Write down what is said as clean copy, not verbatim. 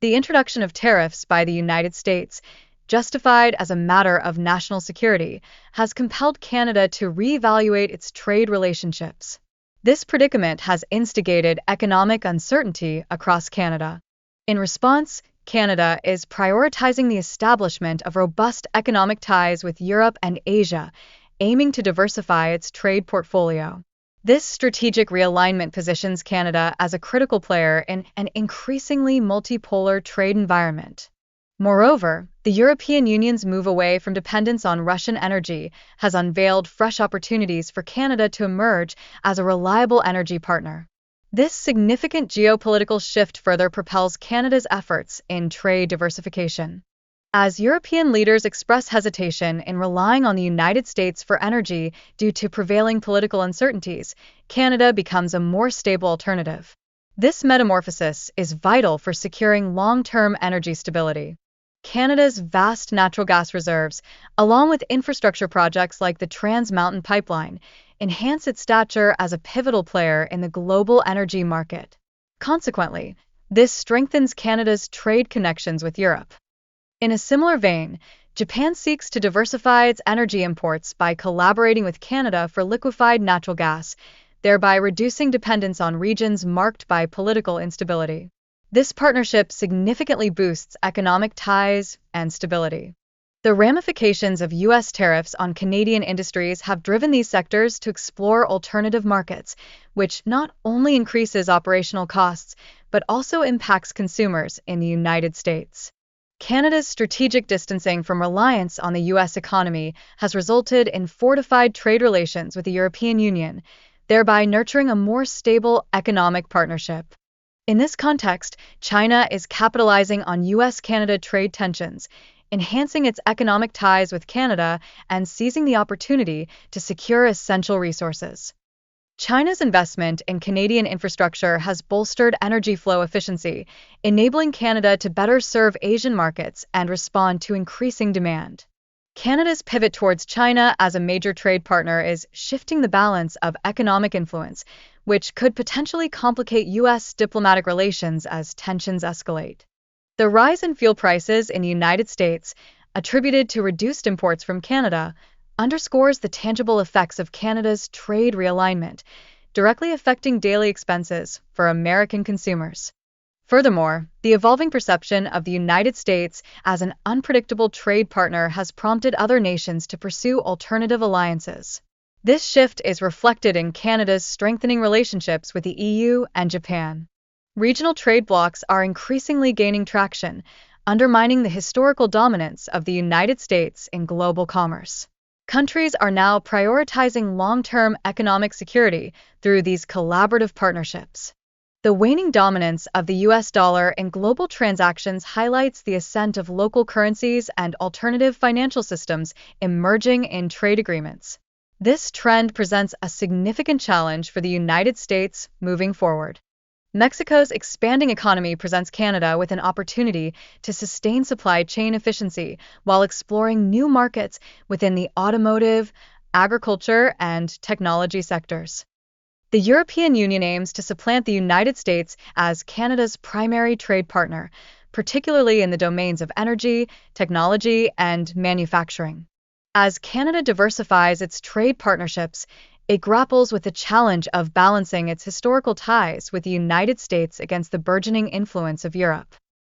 The introduction of tariffs by the United States, justified as a matter of national security, has compelled Canada to reevaluate its trade relationships. This predicament has instigated economic uncertainty across Canada. In response, Canada is prioritizing the establishment of robust economic ties with Europe and Asia, aiming to diversify its trade portfolio. This strategic realignment positions Canada as a critical player in an increasingly multipolar trade environment. Moreover, the European Union's move away from dependence on Russian energy has unveiled fresh opportunities for Canada to emerge as a reliable energy partner. This significant geopolitical shift further propels Canada's efforts in trade diversification. As European leaders express hesitation in relying on the United States for energy due to prevailing political uncertainties, Canada becomes a more stable alternative. This metamorphosis is vital for securing long-term energy stability. Canada's vast natural gas reserves, along with infrastructure projects like the Trans Mountain Pipeline, enhance its stature as a pivotal player in the global energy market. Consequently, this strengthens Canada's trade connections with Europe. In a similar vein, Japan seeks to diversify its energy imports by collaborating with Canada for liquefied natural gas, thereby reducing dependence on regions marked by political instability. This partnership significantly boosts economic ties and stability. The ramifications of U.S. tariffs on Canadian industries have driven these sectors to explore alternative markets, which not only increases operational costs, but also impacts consumers in the United States. Canada's strategic distancing from reliance on the U.S. economy has resulted in fortified trade relations with the European Union, thereby nurturing a more stable economic partnership. In this context, China is capitalizing on U.S.-Canada trade tensions, enhancing its economic ties with Canada and seizing the opportunity to secure essential resources. China's investment in Canadian infrastructure has bolstered energy flow efficiency, enabling Canada to better serve Asian markets and respond to increasing demand. Canada's pivot towards China as a major trade partner is shifting the balance of economic influence, which could potentially complicate U.S. diplomatic relations as tensions escalate. The rise in fuel prices in the United States, attributed to reduced imports from Canada, underscores the tangible effects of Canada's trade realignment, directly affecting daily expenses for American consumers. Furthermore, the evolving perception of the United States as an unpredictable trade partner has prompted other nations to pursue alternative alliances. This shift is reflected in Canada's strengthening relationships with the EU and Japan. Regional trade blocs are increasingly gaining traction, undermining the historical dominance of the United States in global commerce. Countries are now prioritizing long-term economic security through these collaborative partnerships. The waning dominance of the US dollar in global transactions highlights the ascent of local currencies and alternative financial systems emerging in trade agreements. This trend presents a significant challenge for the United States moving forward. Mexico's expanding economy presents Canada with an opportunity to sustain supply chain efficiency while exploring new markets within the automotive, agriculture, and technology sectors. The European Union aims to supplant the United States as Canada's primary trade partner, particularly in the domains of energy, technology, and manufacturing. As Canada diversifies its trade partnerships, it grapples with the challenge of balancing its historical ties with the United States against the burgeoning influence of Europe.